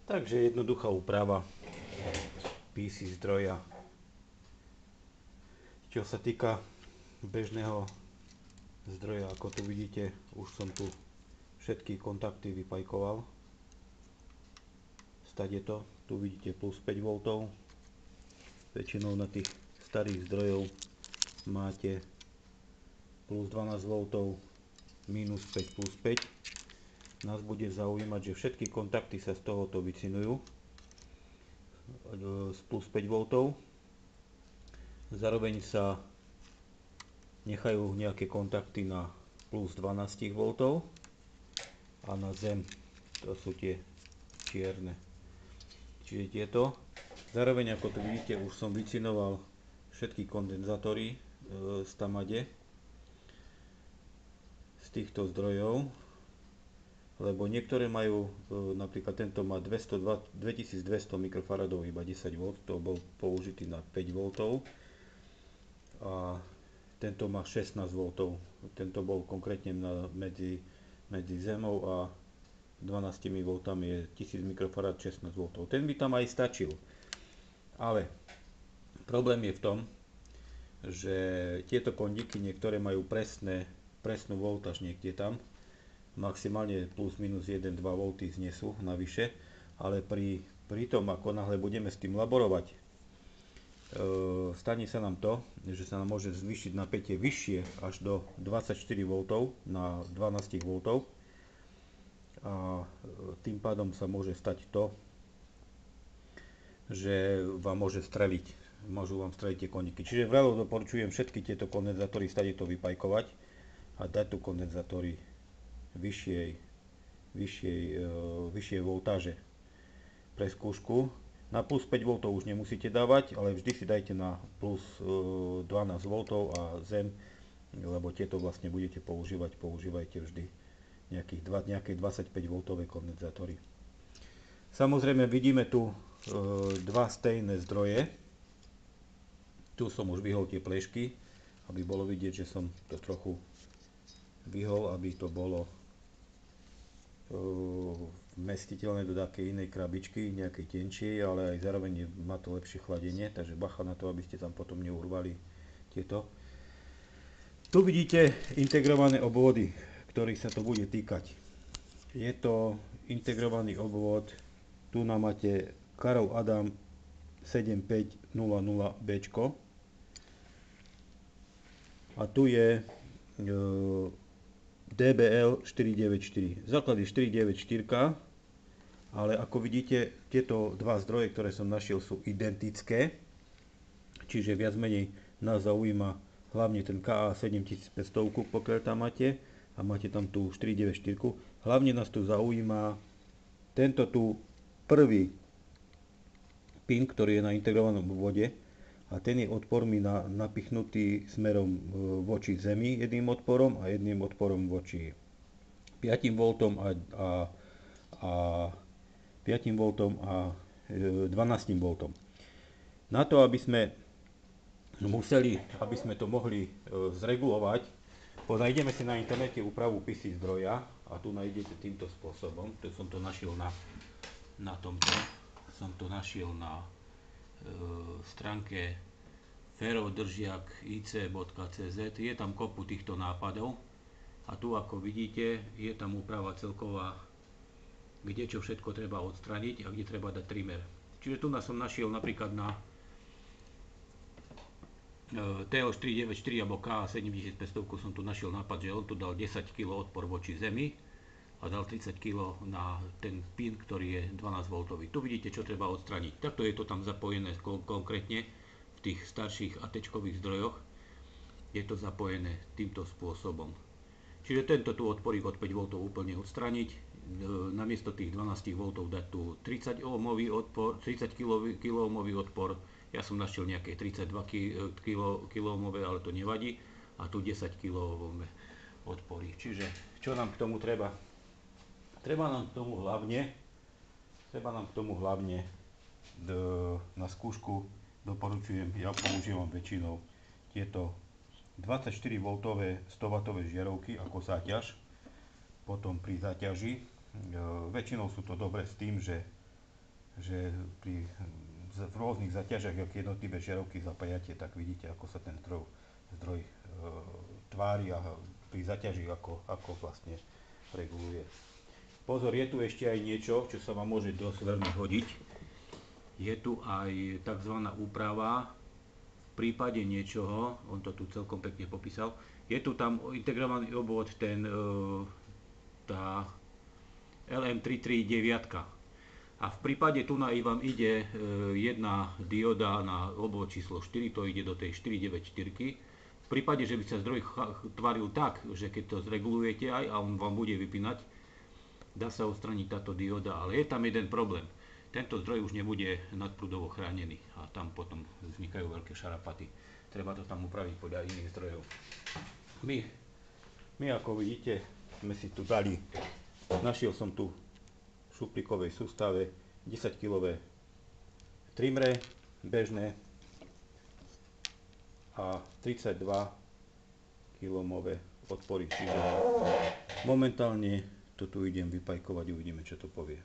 Takže jednoduchá úprava PC zdroja. Čo sa týka bežného zdroja, ako tu vidíte, už som tu všetky kontakty vypajkoval. Stade to, tu vidíte plus 5V. Väčšinou na tých starých zdrojov máte plus 12V, minus 5, plus 5. Nás bude zaujímať, že všetky kontakty sa z tohoto vycinujú z plus 5V. Zároveň sa nechajú nejaké kontakty na plus 12V a na zem, to sú tie čierne. Čiže tieto. Zároveň, ako tu vidíte, už som vycinoval všetky kondenzátory z tamade, z týchto zdrojov, lebo niektoré majú, napríklad tento má 2200 mikrofaradov, iba 10V, to bol použitý na 5V, a tento má 16V, tento bol konkrétne medzi zemou a 12V je 1000 mikrofarad, 16V. Ten by tam aj stačil, ale problém je v tom, že tieto kondíky niektoré majú presnú voltáž niekde tam, maximálne plus minus 1-2V znesú navyše, ale pri tom, ako náhle budeme s tým laborovať, stane sa nám to, že sa nám môže zvýšiť napätie vyššie až do 24V na 12V a tým pádom sa môže stať to, že vám môžu vám streliť tie kondíky. Čiže veľmi doporučujem všetky tieto kondenzátory stade to vypajkovať a dať tu kondenzátory vyššej voltáže pre skúšku. Na plus 5V už nemusíte dávať, ale vždy si dajte na plus 12V a zem, lebo tieto vlastne budete používať. Používajte vždy nejaké 25V kondenzátory. Samozrejme vidíme tu dva stejné zdroje. Tu som už vyhol tie plešky, aby bolo vidieť, že som to trochu vyhol, aby to bolo vmestiteľné do takej inej krabičky, nejakej tenčej, ale aj zároveň má to lepšie chladenie, takže bacha na to, aby ste tam potom neurvali tieto. Tu vidíte integrované obvody, ktorých sa to bude týkať. Je to integrovaný obvod, tu nám máte Karol Adam 7500B a tu je DBL 494. Základ je 494, ale ako vidíte, tieto dva zdroje, ktoré som našiel, sú identické, čiže viac menej nás zaujíma hlavne ten KA 7500, pokiaľ tam máte, a máte tam tú 494. Hlavne nás tu zaujíma tento tu prvý pin, ktorý je na integrovanom obvode, a ten je odpormi napichnutý smerom voči zemi jedným odporom a jedným odporom voči 5V a 5V a 12V. Na to, aby sme to mohli zregulovať, nájdeme si na internete úpravu PC zdroja a tu nájdete týmto spôsobom. Tu som to našiel na tomto. Som to našiel na stránke ferodržiak.ic.cz. Je tam kopu týchto nápadov a tu, ako vidíte, je tam úprava celková, kde čo všetko treba odstraniť a kde treba dať trimmer. Čiže tu som našiel napríklad na TO494 alebo K7500 som tu našiel nápad, že on tu dal 10 kg odpor voči zemi a dal 30 kg na ten pin, ktorý je 12V. Tu vidíte, čo treba odstraniť. Takto je to tam zapojené konkrétne v tých starších AT-čkových zdrojoch. Je to zapojené týmto spôsobom. Čiže tento tu odporík od 5V úplne odstraniť. Namiesto tých 12V dať tu 30 ohmový odpor, 30 kΩ odpor. Ja som našiel nejaké 32 kΩ, ale to nevadí. A tu 10 kΩ odpory. Čiže čo nám k tomu treba? Treba nám k tomu hlavne na skúšku doporučujem, ja používam väčšinou tieto 24V 100W žiarovky ako záťaž. Potom pri záťaži väčšinou sú to dobré s tým, že že v rôznych zaťažach, ako jednotlivé žiarovky zapájate, tak vidíte, ako sa ten zdroj tvári a pri zaťaži, ako vlastne reguluje. Pozor, je tu ešte aj niečo, čo sa vám môže dosť veľmi hodiť. Je tu aj tzv. Úprava v prípade niečoho, on to tu celkom pekne popísal, je tu tam integrovaný obvod, tá LM339. A v prípade tu vám ide jedna dioda na obvod číslo 4, to ide do tej 494. V prípade, že by sa zdroj tvaril tak, že keď to zregulujete aj a on vám bude vypínať, dá sa odstraniť táto dioda, ale je tam jeden problém. Tento zdroj už nebude nadprúdovo chránený a tam potom vznikajú veľké šarapaty. Treba to tam upraviť podľa iných zdrojov. My ako vidíte, sme si tu dali, našiel som tu v šuplíkovej sústave 10-kilové trimre bežné a 32 kilomové odpory. Čiže momentálne to tu idem vypajkovať, uvidíme, čo to povie.